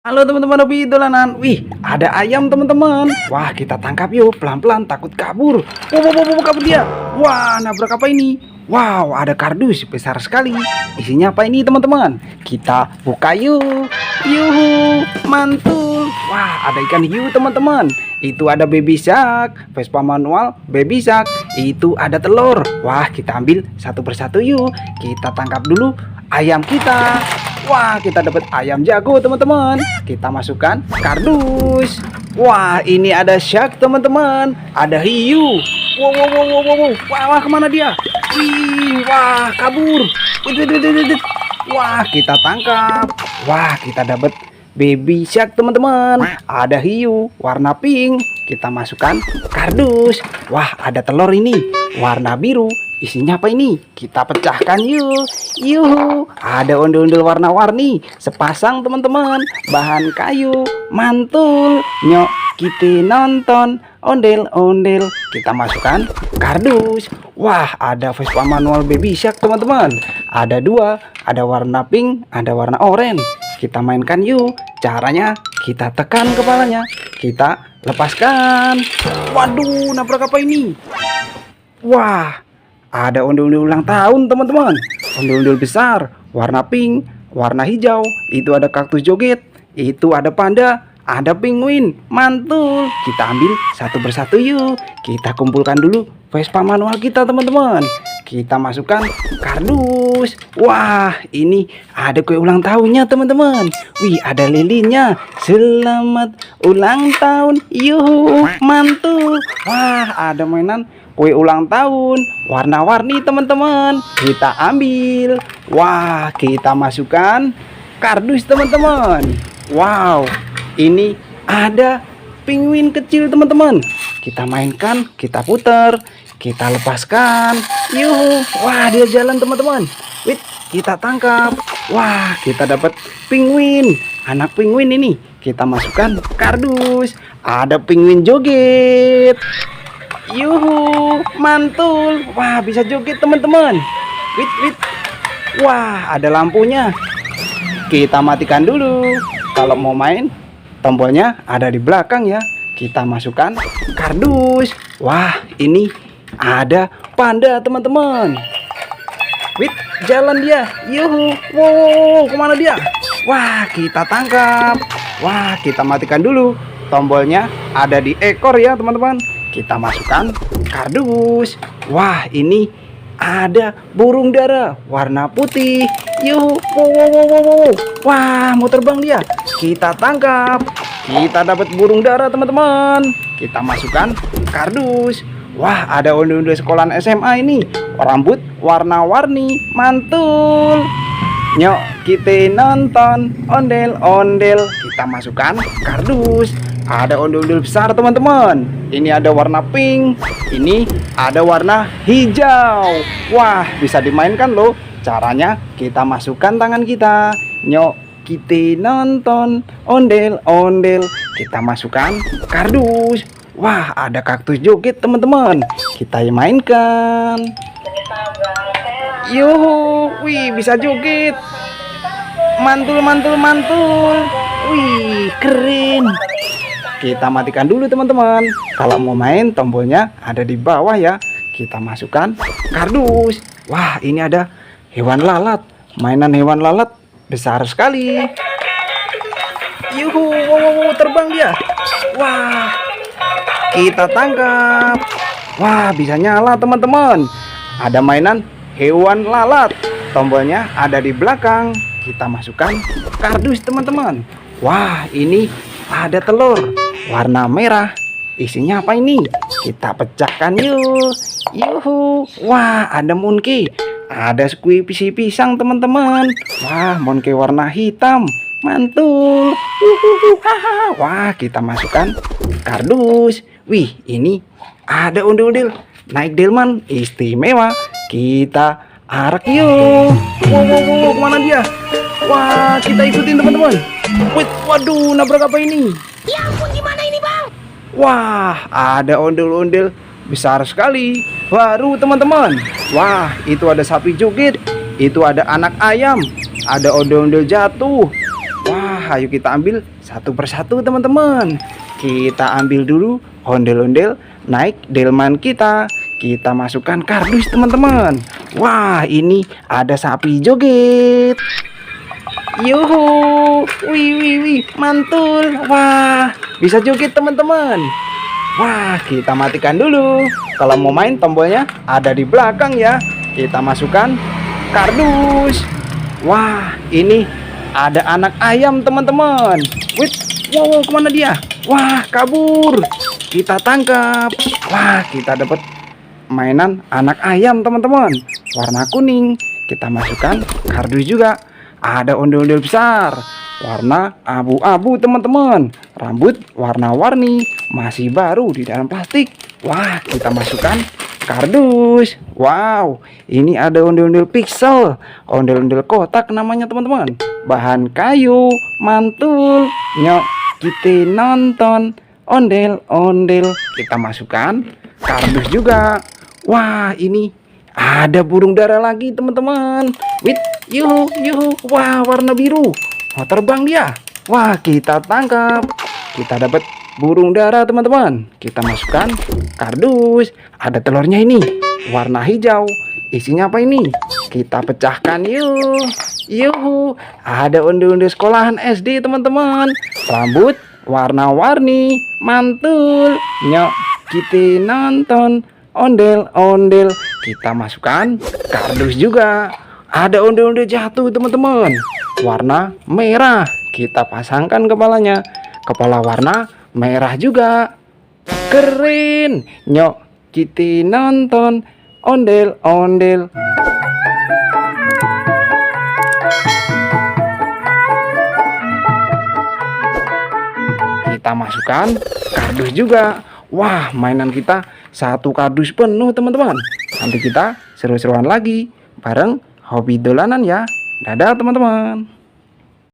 Halo teman-teman hobi dolanan. Wih, ada ayam teman-teman. Wah, kita tangkap yuk, pelan-pelan, takut kabur. Wow, kabur dia. Wah, nabrak apa ini? Wow, ada kardus besar sekali. Isinya apa ini teman-teman? Kita buka yuk. Yuhu, mantul. Wah, ada ikan hiu teman-teman. Itu ada baby shark, Vespa manual baby shark. Itu ada telur. Wah, kita ambil satu persatu yuk. Kita tangkap dulu ayam kita. Wah, kita dapat ayam jago teman-teman. Kita masukkan kardus. Wah, ini ada shark teman-teman. Ada hiu. Wow. Wah, kemana dia? Wih, wah, kabur. Wah, kita tangkap. Wah, kita dapat baby shark teman-teman. Ada hiu warna pink. Kita masukkan kardus. Wah, ada telur ini warna biru. Isinya apa ini? Kita pecahkan yuk. Yuhu, ada ondel-ondel warna-warni sepasang teman-teman. Bahan kayu, mantul. Nyok, kita nonton ondel-ondel. Kita masukkan kardus. Wah, ada Vespa manual baby shark teman-teman. Ada dua, ada warna pink, ada warna oranye. Kita mainkan yuk. Caranya kita tekan kepalanya. Kita lepaskan. Waduh, nabrak apa ini? Wah, ada ondel-ondel ulang tahun teman-teman. Ondel-ondel besar, warna pink, warna hijau. Itu ada kaktus joget. Itu ada panda, ada penguin. Mantul. Kita ambil satu persatu yuk. Kita kumpulkan dulu Vespa manual kita teman-teman. Kita masukkan kardus. Wah, ini ada kue ulang tahunnya teman-teman. Wih, ada lilinnya. Selamat ulang tahun. Yuhu, mantul. Wah, ada mainan kue ulang tahun warna-warni teman-teman. Kita ambil. Wah, kita masukkan kardus teman-teman. Wow, ini ada penguin kecil teman-teman. Kita mainkan, kita putar, kita lepaskan. Yuhu, wah, dia jalan teman-teman. Wait, kita tangkap. Wah, kita dapat penguin, anak penguin ini. Kita masukkan kardus. Ada penguin joget. Yuhu, mantul. Wah, bisa joget teman-teman. Wait. Wah, ada lampunya. Kita matikan dulu. Kalau mau main, tombolnya ada di belakang ya. Kita masukkan kardus. Wah, ini ada panda teman-teman. Wait, jalan dia. Yuhu, wow, kemana dia? Wah, kita tangkap. Wah, kita matikan dulu. Tombolnya ada di ekor ya teman-teman. Kita masukkan kardus. Wah, ini ada burung dara warna putih. Yuhu, wow. Wah, mau terbang dia. Kita tangkap. Kita dapat burung dara teman-teman. Kita masukkan kardus. Wah, ada ondel-ondel sekolahan SMA ini. Rambut warna-warni, mantul. Nyok, kita nonton ondel-ondel. Kita masukkan kardus. Ada ondel-ondel besar teman-teman. Ini ada warna pink. Ini ada warna hijau. Wah, bisa dimainkan loh. Caranya kita masukkan tangan kita. Nyok, kita nonton ondel-ondel. Kita masukkan kardus. Wah, ada kaktus joget teman-teman. Kita mainkan. Yuhu, wih, bisa joget. Mantul. Wih, keren. Kita matikan dulu teman-teman. Kalau mau main, tombolnya ada di bawah ya. Kita masukkan kardus. Wah, ini ada hewan lalat. Mainan hewan lalat besar sekali. Yuhu, wow, terbang dia. Wah, kita tangkap. Wah, bisa nyala teman-teman. Ada mainan hewan lalat. Tombolnya ada di belakang. Kita masukkan kardus teman-teman. Wah, ini ada telur warna merah. Isinya apa ini? Kita pecahkan yuk. Yuhu. Wah, ada monkey. Ada squishy pisang teman-teman. Wah, monkey warna hitam. Mantul. Wah, kita masukkan kardus. Wih, ini ada ondel-ondel naik delman istimewa. Kita arak yuk. Wow, kemana dia? Wah, kita ikutin teman-teman. Waduh, nabrak apa ini? Ya ampun, gimana ini bang? Wah, ada ondel-ondel besar sekali. Baru teman-teman. Wah, itu ada sapi joget. Itu ada anak ayam. Ada ondel-ondel jatuh. Wah, Wah, ayo kita ambil satu persatu teman-teman. Kita ambil dulu ondel-ondel naik delman kita. Kita masukkan kardus teman-teman. Wah, ini ada sapi joget. Yuhu, wih, mantul. Wah, bisa joget teman-teman. Wah, kita matikan dulu. Kalau mau main tombolnya ada di belakang ya. Kita masukkan kardus. Wah, ini ada anak ayam teman-teman. Wait, wow, kemana dia? Wah, kabur. Kita tangkap. Wah, kita dapat mainan anak ayam teman-teman. Warna kuning. Kita masukkan kardus juga. Ada ondel-ondel besar. Warna abu-abu teman-teman. Rambut warna-warni. Masih baru di dalam plastik. Wah, kita masukkan kardus. Wow, ini ada ondel-ondel pixel. Ondel-ondel kotak namanya teman-teman. Bahan kayu, mantul. Nyok, kita nonton ondel-ondel. Kita masukkan kardus juga. Wah, ini ada burung dara lagi teman-teman. Wait, yuhu. Wah, warna biru. Mau terbang dia. Wah, kita tangkap. Kita dapat burung dara teman-teman. Kita masukkan kardus. Ada telurnya ini. Warna hijau. Isinya apa ini? Kita pecahkan yuk. Yuhu. Ada ondel-ondel sekolahan SD teman-teman. Rambut warna-warni. Mantul. Nyok, kita nonton ondel-ondel. Kita masukkan kardus juga. Ada ondel-ondel jatuh teman-teman. Warna merah. Kita pasangkan kepalanya. Kepala warna merah juga. Keren. Nyok, kita nonton ondel-ondel. Kita masukkan kardus juga. Wah, mainan kita satu kardus penuh teman-teman. Nanti kita seru-seruan lagi bareng hobi dolanan ya. Dadah teman-teman.